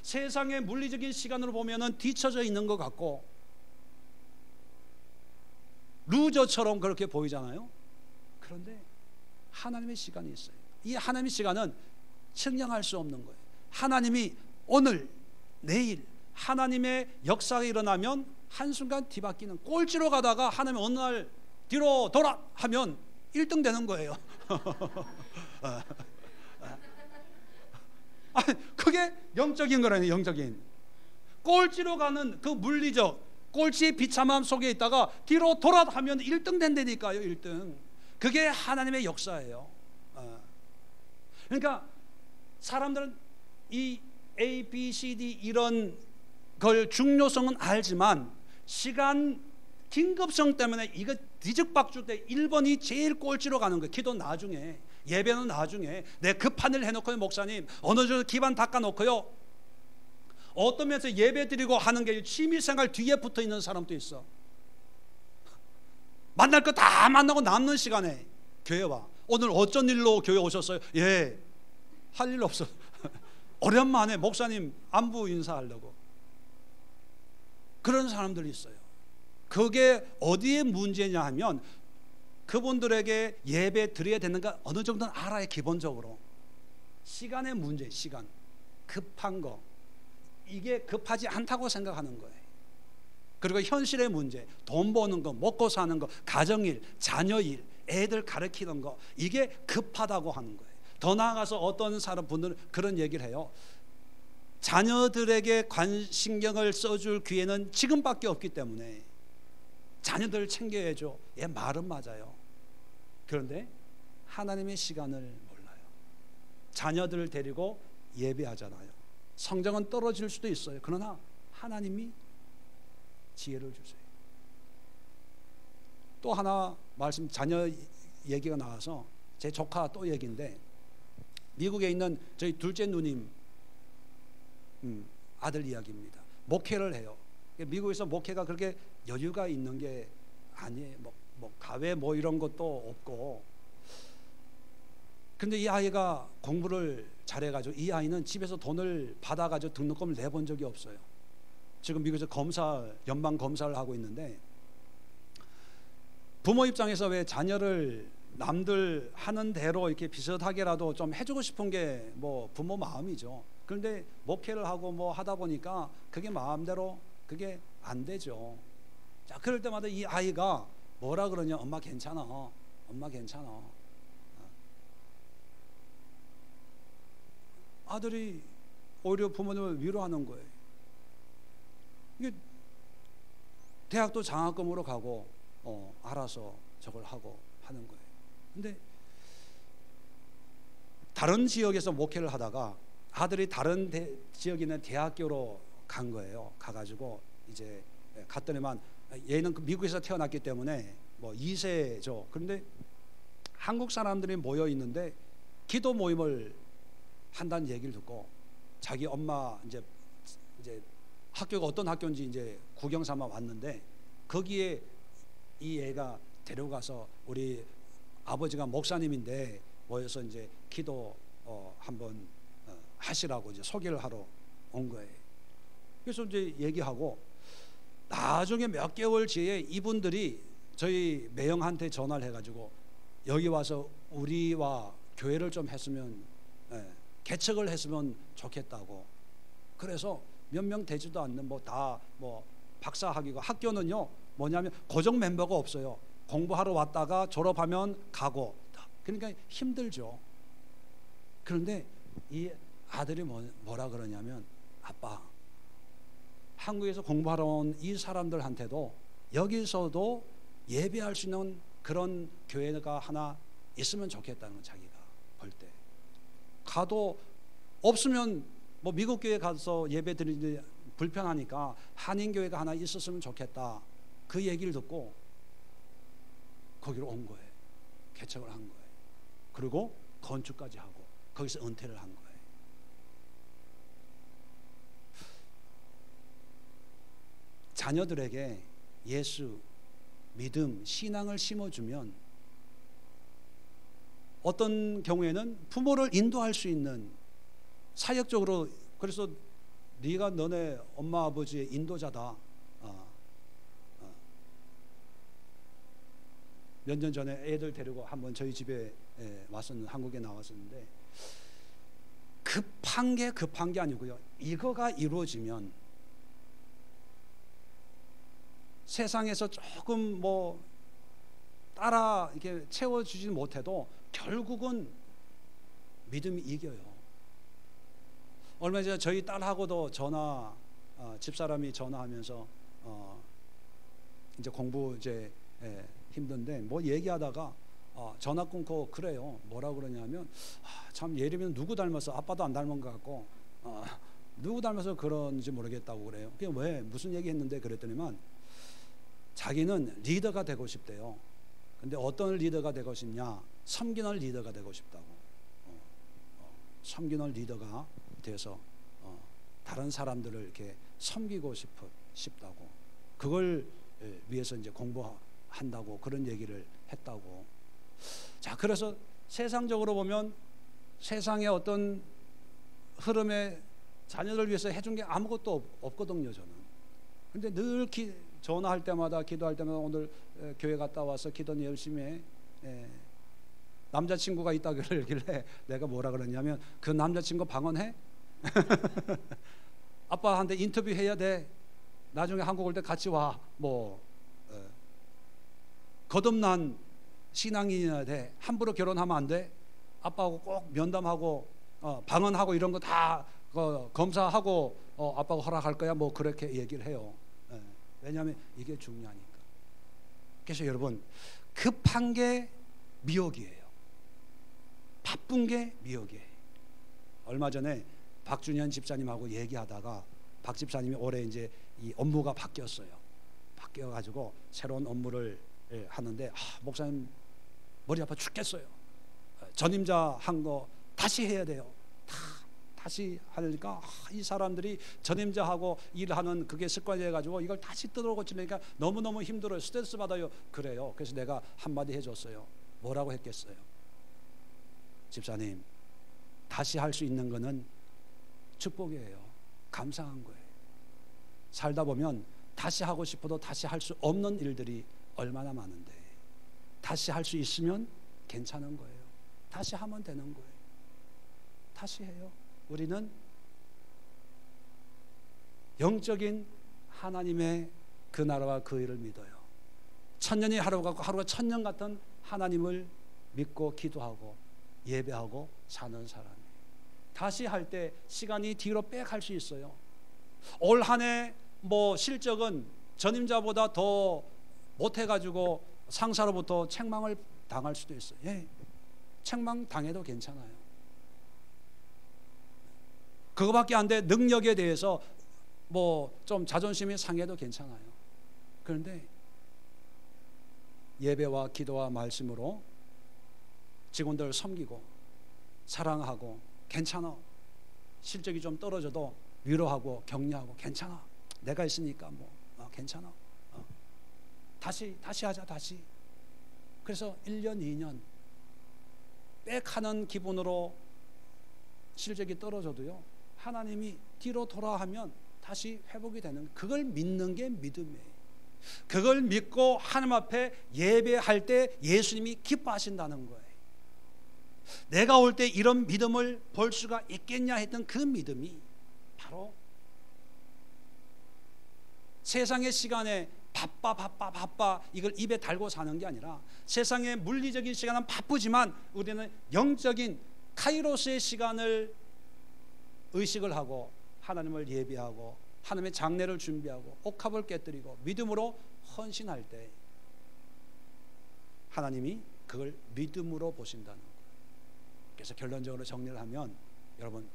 세상의 물리적인 시간으로 보면은 뒤처져 있는 것 같고 루저처럼 그렇게 보이잖아요. 그런데 하나님의 시간이 있어요. 이 하나님의 시간은 측량할 수 없는 거예요. 하나님이 오늘 내일 하나님의 역사가 일어나면 한순간 뒤바뀌는, 꼴찌로 가다가 하나님 어느 날 뒤로 돌아 하면 1등 되는 거예요. 그게 영적인 거라니. 영적인 꼴찌로 가는 그 물리적 꼴찌의 비참함 속에 있다가 뒤로 돌아 하면 1등 된다니까요. 1등. 그게 하나님의 역사예요. 그러니까 사람들은 이 A, B, C, D 이런 걸 중요성은 알지만 시간 긴급성 때문에 이거 뒤죽박죽 때 1번이 제일 꼴찌로 가는 거예요. 기도 나중에, 예배는 나중에, 내 급한 일 해놓고요. 목사님 어느 정도 기반 닦아놓고요. 어떤 면에서 예배 드리고 하는 게 취미생활 뒤에 붙어 있는 사람도 있어. 만날 거 다 만나고 남는 시간에 교회 와. 오늘 어쩐 일로 교회 오셨어요? 예, 할 일 없어. 오랜만에 목사님 안부 인사하려고. 그런 사람들이 있어요. 그게 어디에 문제냐 하면 그분들에게 예배 드려야 되는가 어느 정도는 알아야. 기본적으로 시간의 문제. 시간 급한 거, 이게 급하지 않다고 생각하는 거예요. 그리고 현실의 문제, 돈 버는 거, 먹고 사는 거, 가정일, 자녀일, 애들 가르치는 거, 이게 급하다고 하는 거예요. 더 나아가서 어떤 사람 분들은 그런 얘기를 해요. 자녀들에게 신경을 써줄 기회는 지금밖에 없기 때문에 자녀들을 챙겨야죠. 예, 말은 맞아요. 그런데 하나님의 시간을 몰라요. 자녀들을 데리고 예배하잖아요. 성적은 떨어질 수도 있어요. 그러나 하나님이 지혜를 주세요. 또 하나 말씀, 자녀 얘기가 나와서 제 조카 또 얘기인데, 미국에 있는 저희 둘째 누님 아들 이야기입니다. 목회를 해요. 미국에서 목회가 그렇게 여유가 있는 게 아니에요. 뭐 가외 뭐 이런 것도 없고. 근데 이 아이가 공부를 잘해가지고 이 아이는 집에서 돈을 받아가지고 등록금을 내본 적이 없어요. 지금 미국에서 연방 검사를 하고 있는데, 부모 입장에서 왜 자녀를 남들 하는 대로 이렇게 비슷하게라도 좀 해주고 싶은 게 뭐 부모 마음이죠. 그런데 목회를 하고 뭐 하다 보니까 그게 마음대로 그게 안 되죠. 자, 그럴 때마다 이 아이가 뭐라 그러냐, 엄마 괜찮아, 엄마 괜찮아. 아들이 오히려 부모님을 위로하는 거예요. 이게 대학도 장학금으로 가고 알아서 저걸 하고 하는 거예요. 근데 다른 지역에서 목회를 하다가 아들이 다른 지역에 있는 대학교로 간 거예요. 가가지고 이제 갔더니만 얘는 미국에서 태어났기 때문에 뭐 2세죠. 그런데 한국 사람들이 모여 있는데 기도 모임을 한다는 얘기를 듣고 자기 엄마 이제 학교가 어떤 학교인지 이제 구경 삼아 왔는데, 거기에 이 애가 데려가서 우리 아버지가 목사님인데 모여서 이제 기도 한번 하시라고 이제 소개를 하러 온 거예요. 그래서 이제 얘기하고 나중에 몇 개월 뒤에 이분들이 저희 매형한테 전화를 해가지고 여기 와서 우리와 교회를 좀 했으면, 개척을 했으면 좋겠다고. 그래서 몇 명 되지도 않는 다 박사학위고, 학교는요 뭐냐면 고정 멤버가 없어요. 공부하러 왔다가 졸업하면 가고, 그러니까 힘들죠. 그런데 이 아들이 뭐라 그러냐면, 아빠, 한국에서 공부하러 온 이 사람들한테도 여기서도 예배할 수 있는 그런 교회가 하나 있으면 좋겠다는 거, 자기가 볼 때. 가도 없으면 미국 교회 가서 예배 드리는데 불편하니까 한인 교회가 하나 있었으면 좋겠다. 그 얘기를 듣고 거기로 온 거예요. 개척을 한 거예요. 그리고 건축까지 하고 거기서 은퇴를 한 거예요. 자녀들에게 예수, 믿음, 신앙을 심어주면 어떤 경우에는 부모를 인도할 수 있는, 사역적으로, 그래서 네가 너네 엄마 아버지의 인도자다. 몇 년 전에 애들 데리고 한번 저희 집에 왔었는데, 한국에 나왔었는데, 급한 게 아니고요, 이거가 이루어지면 세상에서 조금 따라 이렇게 채워주지 못해도 결국은 믿음이 이겨요. 얼마 전에 저희 딸하고도 집사람이 전화하면서 이제 공부 힘든데 얘기하다가 전화 끊고 그래요. 뭐라 그러냐면, 참 예림이는 누구 닮아서, 아빠도 안 닮은 것 같고 누구 닮아서 그런지 모르겠다고 그래요. 그게 왜 무슨 얘기 했는데 그랬더니만, 자기는 리더가 되고 싶대요. 근데 어떤 리더가 되고 싶냐? 섬기는 리더가 되고 싶다고. 섬기는 리더가 돼서 다른 사람들을 이렇게 섬기고 싶다고. 그걸 위해서 이제 공부한다고 그런 얘기를 했다고. 자, 그래서 세상적으로 보면 세상의 어떤 흐름에 자녀들 위해서 해준 게 아무것도 없거든요, 저는. 근데 늘 전화할 때마다, 기도할 때마다, 오늘 교회 갔다 와서 기도는 열심히 해. 남자친구가 있다고 그러길래 내가 뭐라 그랬냐면, 그 남자친구 방언해? 아빠한테 인터뷰해야 돼. 나중에 한국 올 때 같이 와. 거듭난 신앙인이어야 돼. 함부로 결혼하면 안 돼. 아빠하고 꼭 면담하고 방언하고 이런 거 다 검사하고 아빠가 허락할 거야. 그렇게 얘기를 해요. 왜냐하면 이게 중요하니까. 그래서 여러분, 급한 게 미혹이에요. 바쁜 게 미혹이에요. 얼마 전에 박준현 집사님하고 얘기하다가, 박 집사님이 올해 이제 이 업무가 바뀌었어요. 바뀌어가지고 새로운 업무를 하는데, 목사님 머리 아파 죽겠어요. 전임자 한 거 다시 해야 돼요. 다시 하니까 이 사람들이 전임자하고 일하는 그게 습관이 돼가지고 이걸 다시 뜯어 고치니까 너무너무 힘들어요. 스트레스 받아요. 그래요. 그래서 내가 한마디 해줬어요. 뭐라고 했겠어요? 집사님, 다시 할 수 있는 거는 축복이에요. 감사한 거예요. 살다 보면 다시 하고 싶어도 다시 할 수 없는 일들이 얼마나 많은데, 다시 할 수 있으면 괜찮은 거예요. 다시 하면 되는 거예요. 다시 해요. 우리는 영적인 하나님의 그 나라와 그 일을 믿어요. 천년이 하루 같고 하루가 천년 같은 하나님을 믿고 기도하고 예배하고 사는 사람이에요. 다시 할 때 시간이 뒤로 빽할 수 있어요. 올 한 해 실적은 전임자보다 더 못해가지고 상사로부터 책망을 당할 수도 있어요. 책망 당해도 괜찮아요. 그거밖에 안 돼. 능력에 대해서 좀 자존심이 상해도 괜찮아요. 그런데 예배와 기도와 말씀으로 직원들을 섬기고 사랑하고, 괜찮아. 실적이 좀 떨어져도 위로하고 격려하고, 괜찮아. 내가 있으니까 괜찮아. 다시 하자. 다시. 그래서 1년 2년 백하는 기분으로 실적이 떨어져도요, 하나님이 뒤로 돌아하면 다시 회복이 되는, 그걸 믿는 게 믿음이에요. 그걸 믿고 하나님 앞에 예배할 때 예수님이 기뻐하신다는 거예요. 내가 올 때 이런 믿음을 볼 수가 있겠냐 했던 그 믿음이 바로 세상의 시간에 바빠 이걸 입에 달고 사는 게 아니라, 세상의 물리적인 시간은 바쁘지만 우리는 영적인 카이로스의 시간을 의식을 하고 하나님을 예배하고 하나님의 장례를 준비하고 옥합을 깨뜨리고 믿음으로 헌신할 때 하나님이 그걸 믿음으로 보신다는 거예요. 그래서 결론적으로 정리를 하면, 여러분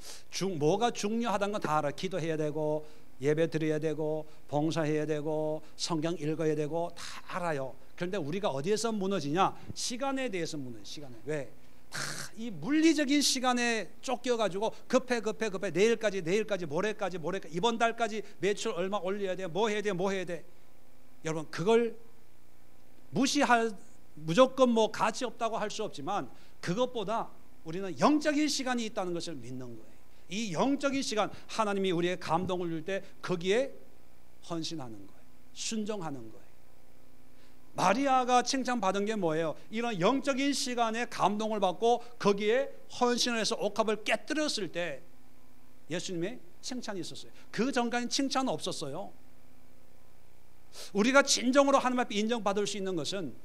뭐가 중요하다는 건 다 알아. 기도해야 되고 예배 드려야 되고 봉사해야 되고 성경 읽어야 되고 다 알아요. 그런데 우리가 어디에서 무너지냐? 시간에 대해서 무너져. 시간에. 왜? 다 이 물리적인 시간에 쫓겨가지고 급해 내일까지 모레까지 이번 달까지 매출 얼마 올려야 돼, 뭐 해야 돼. 여러분 그걸 무조건 뭐 가치 없다고 할 수 없지만, 그것보다 우리는 영적인 시간이 있다는 것을 믿는 거예요. 이 영적인 시간, 하나님이 우리의 감동을 줄 때 거기에 헌신하는 거예요. 순종하는 거예요. 마리아가 칭찬받은 게 뭐예요? 이런 영적인 시간에 감동을 받고 거기에 헌신을 해서 옥합을 깨뜨렸을 때 예수님의 칭찬이 있었어요. 그 전까지는 칭찬은 없었어요. 우리가 진정으로 하나님 앞에 인정받을 수 있는 것은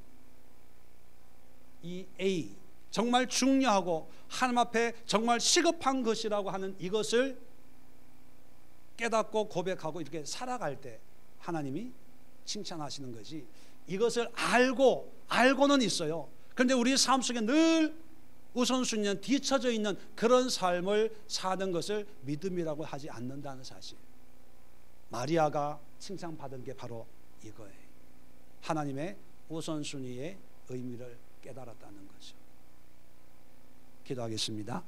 이 A, 정말 중요하고 하나님 앞에 정말 시급한 것이라고 하는 이것을 깨닫고 고백하고 이렇게 살아갈 때 하나님이 칭찬하시는 것이, 이것을 알고는 있어요. 그런데 우리 삶 속에 늘 우선순위는 뒤처져 있는 그런 삶을 사는 것을 믿음이라고 하지 않는다는 사실. 마리아가 칭찬받은 게 바로 이거예요. 하나님의 우선순위의 의미를 깨달았다는 거죠. 기도하겠습니다.